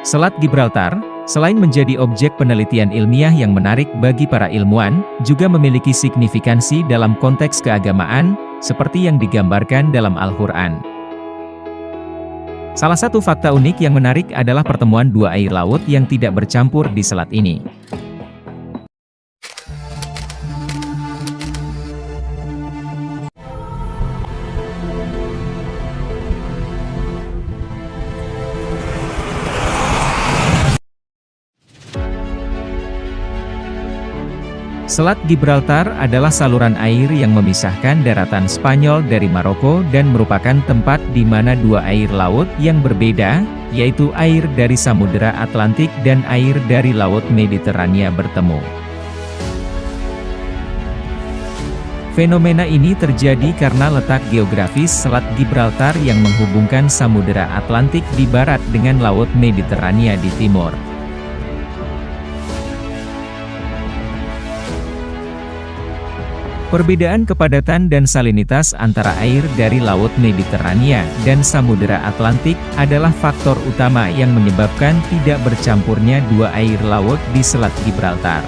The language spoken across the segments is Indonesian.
Selat Gibraltar, selain menjadi objek penelitian ilmiah yang menarik bagi para ilmuwan, juga memiliki signifikansi dalam konteks keagamaan, seperti yang digambarkan dalam Al-Quran. Salah satu fakta unik yang menarik adalah pertemuan dua air laut yang tidak bercampur di selat ini. Selat Gibraltar adalah saluran air yang memisahkan daratan Spanyol dari Maroko dan merupakan tempat di mana dua air laut yang berbeda, yaitu air dari Samudera Atlantik dan air dari Laut Mediterania bertemu. Fenomena ini terjadi karena letak geografis Selat Gibraltar yang menghubungkan Samudera Atlantik di barat dengan Laut Mediterania di timur. Perbedaan kepadatan dan salinitas antara air dari Laut Mediterania dan Samudera Atlantik adalah faktor utama yang menyebabkan tidak bercampurnya dua air laut di Selat Gibraltar.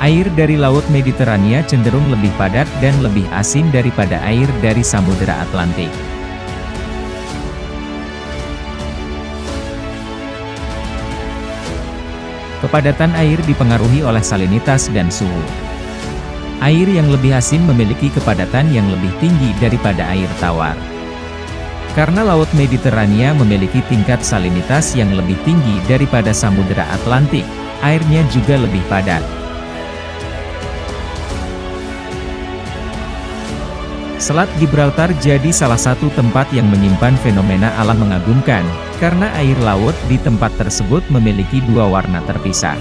Air dari Laut Mediterania cenderung lebih padat dan lebih asin daripada air dari Samudera Atlantik. Kepadatan air dipengaruhi oleh salinitas dan suhu. Air yang lebih asin memiliki kepadatan yang lebih tinggi daripada air tawar. Karena Laut Mediterania memiliki tingkat salinitas yang lebih tinggi daripada Samudera Atlantik, airnya juga lebih padat. Selat Gibraltar jadi salah satu tempat yang menyimpan fenomena alam mengagumkan, karena air laut di tempat tersebut memiliki dua warna terpisah.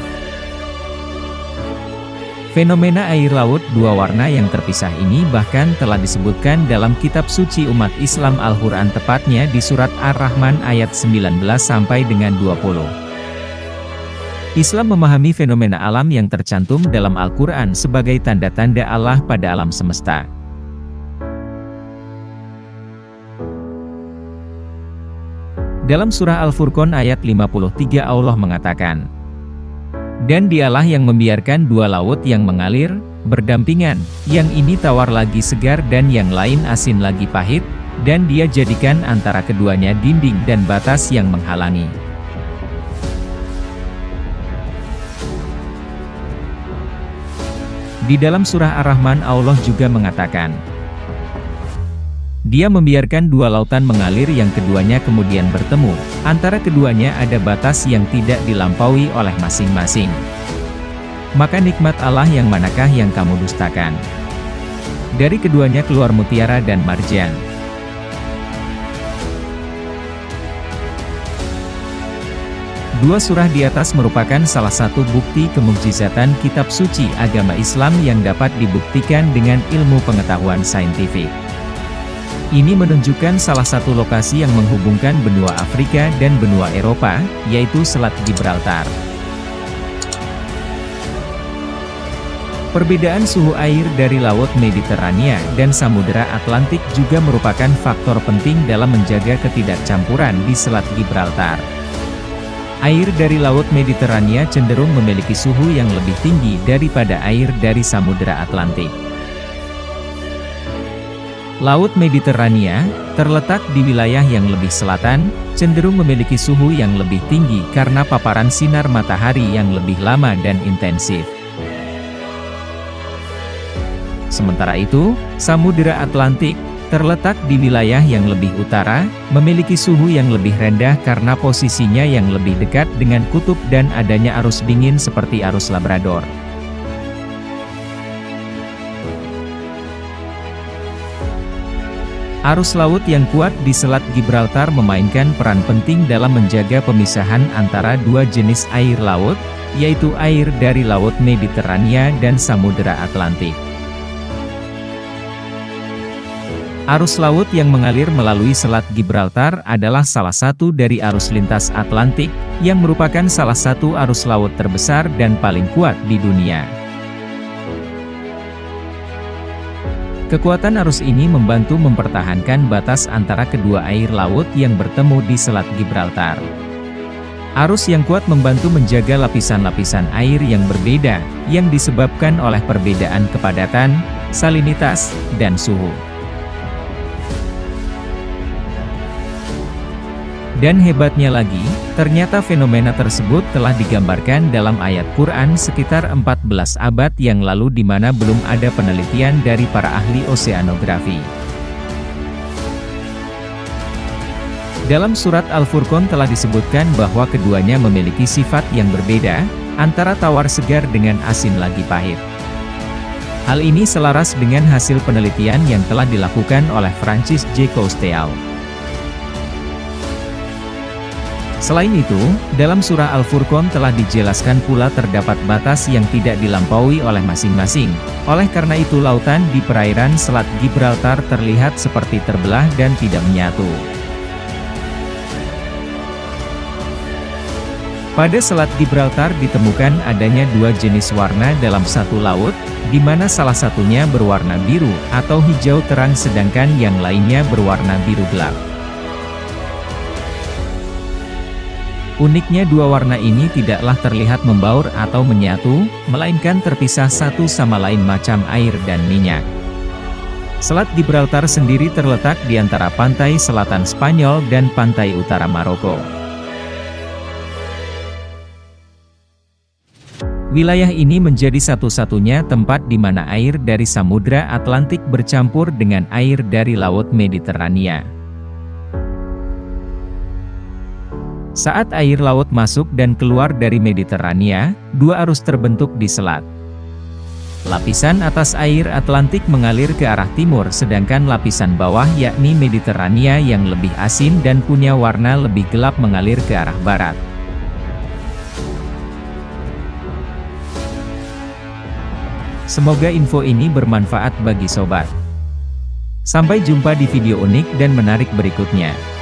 Fenomena air laut dua warna yang terpisah ini bahkan telah disebutkan dalam kitab suci umat Islam Al-Quran, tepatnya di surat Ar-Rahman ayat 19 sampai dengan 20. Islam memahami fenomena alam yang tercantum dalam Al-Quran sebagai tanda-tanda Allah pada alam semesta. Dalam surah Al-Furqan ayat 53 Allah mengatakan, "Dan dialah yang membiarkan dua laut yang mengalir, berdampingan, yang ini tawar lagi segar dan yang lain asin lagi pahit, dan dia jadikan antara keduanya dinding dan batas yang menghalangi." Di dalam surah Ar-Rahman Allah juga mengatakan, "Dia membiarkan dua lautan mengalir yang keduanya kemudian bertemu, antara keduanya ada batas yang tidak dilampaui oleh masing-masing. Maka nikmat Allah yang manakah yang kamu dustakan? Dari keduanya keluar mutiara dan marjan." Dua surah di atas merupakan salah satu bukti kemukjizatan kitab suci agama Islam yang dapat dibuktikan dengan ilmu pengetahuan saintifik. Ini menunjukkan salah satu lokasi yang menghubungkan benua Afrika dan benua Eropa, yaitu Selat Gibraltar. Perbedaan suhu air dari Laut Mediterania dan Samudera Atlantik juga merupakan faktor penting dalam menjaga ketidakcampuran di Selat Gibraltar. Air dari Laut Mediterania cenderung memiliki suhu yang lebih tinggi daripada air dari Samudera Atlantik. Laut Mediterania, terletak di wilayah yang lebih selatan, cenderung memiliki suhu yang lebih tinggi karena paparan sinar matahari yang lebih lama dan intensif. Sementara itu, Samudera Atlantik, terletak di wilayah yang lebih utara, memiliki suhu yang lebih rendah karena posisinya yang lebih dekat dengan kutub dan adanya arus dingin seperti arus Labrador. Arus laut yang kuat di Selat Gibraltar memainkan peran penting dalam menjaga pemisahan antara dua jenis air laut, yaitu air dari Laut Mediterania dan Samudera Atlantik. Arus laut yang mengalir melalui Selat Gibraltar adalah salah satu dari arus lintas Atlantik, yang merupakan salah satu arus laut terbesar dan paling kuat di dunia. Kekuatan arus ini membantu mempertahankan batas antara kedua air laut yang bertemu di Selat Gibraltar. Arus yang kuat membantu menjaga lapisan-lapisan air yang berbeda, yang disebabkan oleh perbedaan kepadatan, salinitas, dan suhu. Dan hebatnya lagi, ternyata fenomena tersebut telah digambarkan dalam ayat Quran sekitar 14 abad yang lalu di mana belum ada penelitian dari para ahli oseanografi. Dalam surat Al-Furqan telah disebutkan bahwa keduanya memiliki sifat yang berbeda, antara tawar segar dengan asin lagi pahit. Hal ini selaras dengan hasil penelitian yang telah dilakukan oleh Francis J. Cousteau. Selain itu, dalam surah Al-Furqan telah dijelaskan pula terdapat batas yang tidak dilampaui oleh masing-masing. Oleh karena itu lautan di perairan Selat Gibraltar terlihat seperti terbelah dan tidak menyatu. Pada Selat Gibraltar ditemukan adanya dua jenis warna dalam satu laut, di mana salah satunya berwarna biru atau hijau terang sedangkan yang lainnya berwarna biru gelap. Uniknya dua warna ini tidaklah terlihat membaur atau menyatu, melainkan terpisah satu sama lain macam air dan minyak. Selat Gibraltar sendiri terletak di antara pantai selatan Spanyol dan pantai utara Maroko. Wilayah ini menjadi satu-satunya tempat di mana air dari Samudra Atlantik bercampur dengan air dari Laut Mediterania. Saat air laut masuk dan keluar dari Mediterania, dua arus terbentuk di selat. Lapisan atas air Atlantik mengalir ke arah timur sedangkan lapisan bawah yakni Mediterania yang lebih asin dan punya warna lebih gelap mengalir ke arah barat. Semoga info ini bermanfaat bagi sobat. Sampai jumpa di video unik dan menarik berikutnya.